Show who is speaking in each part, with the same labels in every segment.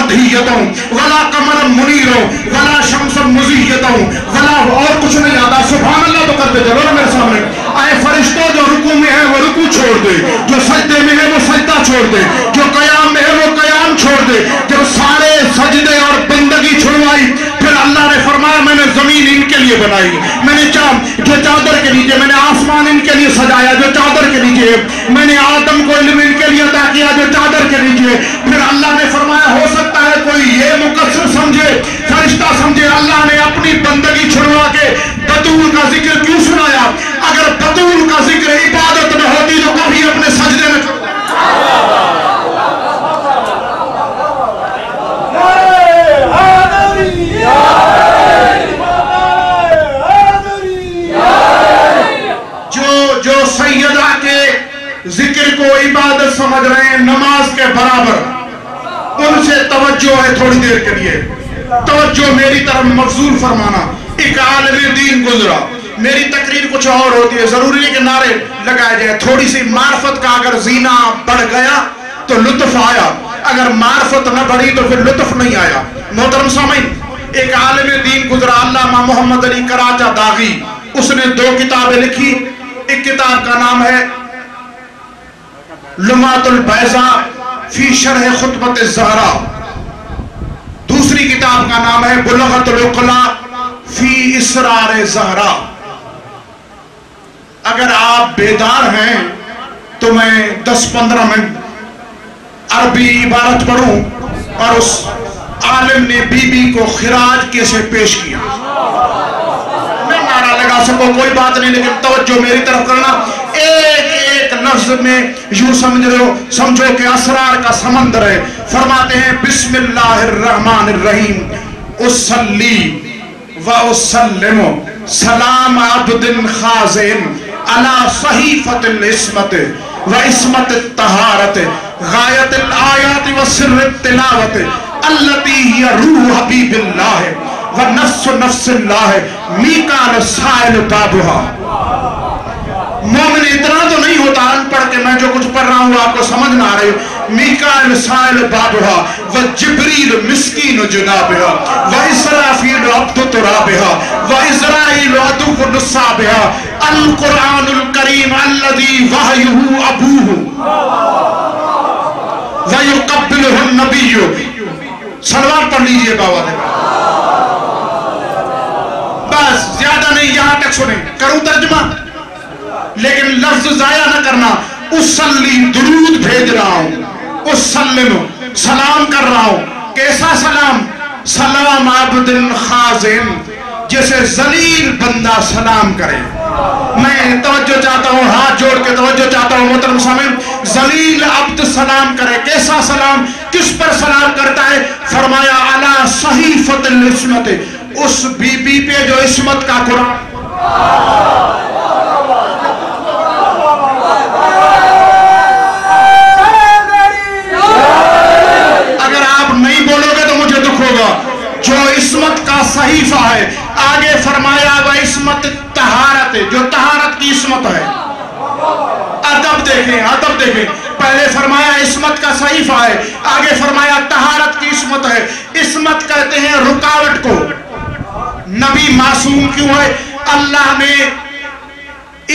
Speaker 1: مدحیۃ ولا قمر منیر ولا شمس مضیۃ ولا اور کچھ نہیں آتا. سبحان اللہ تو کرتے چلو نا میرے سامنے. اے فرشتوں جو رکوع میں ہے وہ رکوع چھوڑ دے, جو سجدے میں ہے وہ سجدہ چھوڑ دے, جو قیام میں ہے وہ قیام چھوڑ دے. جب سارے سجدے اور بندگی چھڑوائی پھر اللہ نے فرمایا میں نے زمین ان کے لیے بنائی, میں نے جو چادر کے نیچے, میں نے آسمان ان کے لیے سجایا جو چادر کے نیچے, میں نے آدم کو علم ان کے لیے عطا کیا جو چادر کے نیچے. پھر اللہ نے فرمایا ہو سکتا ہے کوئی یہ مقصر سمجھے, فرشتہ سمجھے اللہ نے اپنی بندگی چھڑوا کے بطول کا ذکر کیوں سنایا. اگر بطول کا ذکر عبادت میں ہوتی تو کبھی اپنے سجدے میں جو سیدہ کے ذکر کو عبادت سمجھ رہے ہیں نماز کے برابر, ان سے توجہ ہے تھوڑی دیر کے لیے, توجہ میری طرف مبذول فرمانا. ایک عالم دین گزرا, میری تقریر کچھ اور ہوتی ہے, ضروری نہیں کہ نعرے لگائے جائے. تھوڑی سی معرفت کا اگر زینہ بڑھ گیا تو لطف آیا, اگر معرفت نہ بڑھی تو پھر لطف نہیں آیا. محترم سامعین, ایک عالم دین گزرا علامہ محمد علی کراچا داغی, اس نے 2 کتابیں لکھی. ایک کتاب کا نام ہے لمعۃ البیضاء فی شرح خطبۃ الزہراء, دوسری کتاب کا نام ہے بلغۃ العقلاء فی اسرار زہراء. اگر آپ بیدار ہیں تو میں 10-15 منٹ عربی عبارت پڑھوں اور اس عالم نے بی بی کو خراج کیسے پیش کیا. میں نعرہ لگا سکوں کوئی بات نہیں, لیکن توجہ میری طرف کرنا. ایک ایک لفظ میں یوں سمجھو کہ اسرار کا سمندر ہے. فرماتے ہیں بسم اللہ الرحمن الرحیم اصلی و اسلم سلام عبد خازن علی صحیفۃ العصمت و عصمت الطہارت غایت الآیات و سر التلاوت التي هي روح حبیب اللہ و نفس اللہ میکال سائل بابها. مومن اتنا تو نہیں ہوتا ان پڑھ کے میں جو کچھ پڑھ رہا ہوں آپ کو سمجھ نہ آ رہی. میکائیل سائل بابها و جبریل مسکین جنابها و اسرافیل عبد ترابها و اسرائیل عدو نصابها القرآن الکریم الذي وحیه ابوه و یقبلہ النبی. سلوات پڑھ لیجئے بابا دے. بس زیادہ نہیں, یہاں تک سنیں, کروں ترجمہ لیکن لفظ ضائع نہ کرنا. اسلی درود بھیج رہا ہوں, اسلم سلام کر رہا ہوں. کیسا سلام؟ سلام عبد خازن, جیسے ذلیل بندہ سلام کرے. میں توجہ چاہتا ہوں, ہاتھ جوڑ کے توجہ چاہتا ہوں محترم سامعین. ذلیل عبد سلام کرے. کیسا سلام؟ کس پر سلام کرتا ہے؟ فرمایا علی صحیفۃ العصمت, اس بی بی پہ جو عصمت کا قرآن. اگر آپ نہیں بولو گے تو مجھے دکھ ہوگا. جو عصمت کا صحیفہ ہے, آگے فرمایا و عصمت طہارت, جو طہارت کی عصمت ہے. ادب دیکھیں, ادب دیکھیں. پہلے فرمایا عصمت کا صحیفہ ہے, آگے فرمایا طہارت کی عصمت ہے. عصمت کہتے ہیں رکاوٹ کو. نبی معصوم کیوں ہے؟ اللہ نے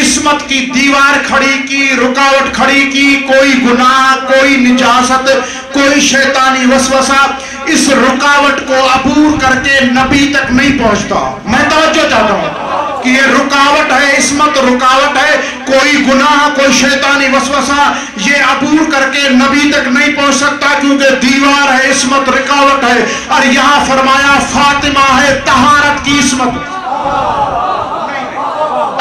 Speaker 1: عصمت کی دیوار کھڑی کی, رکاوٹ کھڑی کی. کوئی گناہ, کوئی نجاست, کوئی شیطانی وسوسہ اس رکاوٹ کو عبور کر کے نبی تک نہیں پہنچتا. میں توجہ چاہتا ہوں کہ یہ رکاوٹ ہے, عصمت رکاوٹ ہے. کوئی گناہ, کوئی شیطانی وسوسہ یہ عبور کر کے نبی تک نہیں پہنچ سکتا, کیونکہ دیوار ہے, عصمت رکاوٹ ہے. اور یہاں فرمایا فاطمہ ہے طہارت کی عصمت.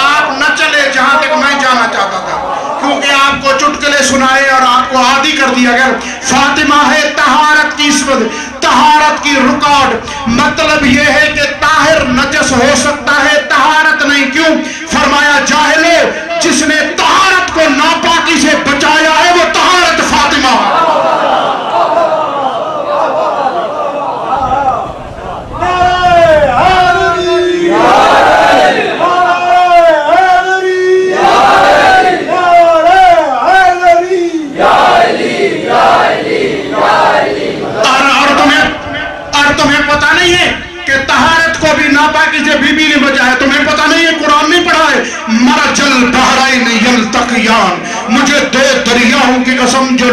Speaker 1: آپ نہ چلے جہاں تک میں جانا چاہتا تھا, کیونکہ آپ کو چٹکلے سنائے اور آپ کو عادی کر دیا گیا. فاطمہ ہے طہارت کی عصمت, طہارت کی رکاوٹ. مطلب یہ ہے کہ طاہر نجس ہو سکتا ہے, طہارت نہیں. کیوں؟ فرمایا جاہلے, جس نے طہارت کو ناپاکی سے بچایا ہے وہ طہارت فاطمہ.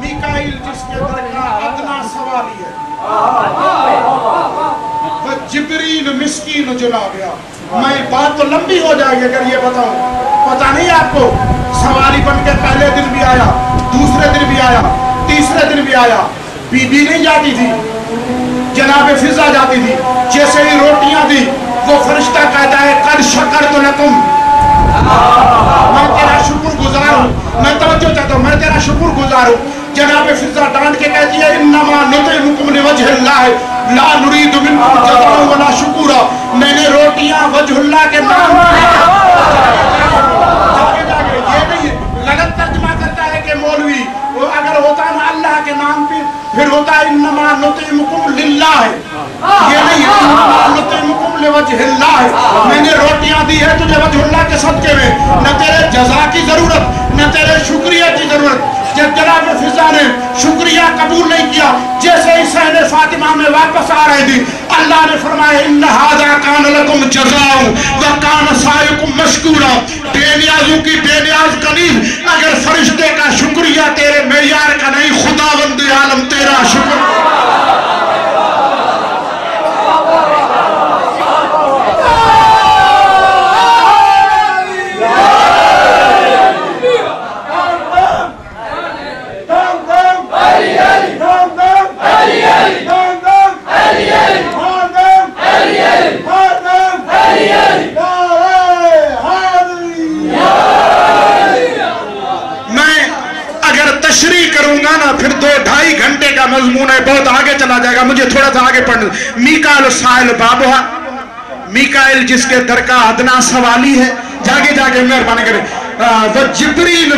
Speaker 1: میکائیل جس کے در کا ادنا سوالی ہے، وہ جبریل مسکین جلا گیا۔ میں بات تو لمبی ہو جائے گی اگر یہ بتاؤں، پتہ نہیں آپ کو، سواری بن کے پہلے دن بھی آیا، دوسرے دن بھی آیا، تیسرے دن بھی آیا، بی بی نہیں جاتی تھی، جناب فضا جاتی تھی، جیسے ہی روٹیاں دی وہ فرشتہ کہتا ہے قد شکرت لکم، میں تیرا شکر گزار ہوں، میں توجہ چاہتا ہوں، میں تیرا شکر گزار ہوں۔ جناب فضا ڈانٹ کے کہتی ہے انما نطعمکم لوجہ اللہ لا نرید منکم جزاء ولا شکورا، میں نے روٹیاں وجہ اللہ کے نام یہ نہیں غلط ترجمہ کرتا ہے کہ مولوی، وہ اگر ہوتا نا اللہ کے نام پہ پھر ہوتا انما نطعمکم للہ، یہ نہیں انما نطعمکم لوجہ اللہ، میں نے روٹیاں دی ہے تجھے وجہ اللہ کے صدقے میں، نہ تیرے جزا کی ضرورت نہ تیرے شکریہ کی ضرورت۔ جب جناب فضا نے شکریہ قبول نہیں کیا، جیسے ہی صحن فاطمہ میں واپس آ رہی تھی، اللہ نے فرمایا ان ھذا کان لکم جزاء وکان سعیکم مشکورا، بے نیازوں کی بے نیاز کنیز، اگر فرشتے کا شکریہ تیرے معیار کا نہیں، خداوند عالم تیرا شکر۔ پھر 2-2.5 گھنٹے کا مضمون ہے، بہت آگے چلا جائے گا، مجھے تھوڑا سا آگے پڑھنا۔ میکائیل سائل بابوہا، میکائیل جس کے در کا ادنا سوالی ہے، جاگے جاگے مہربانی کریں، وہ جبریل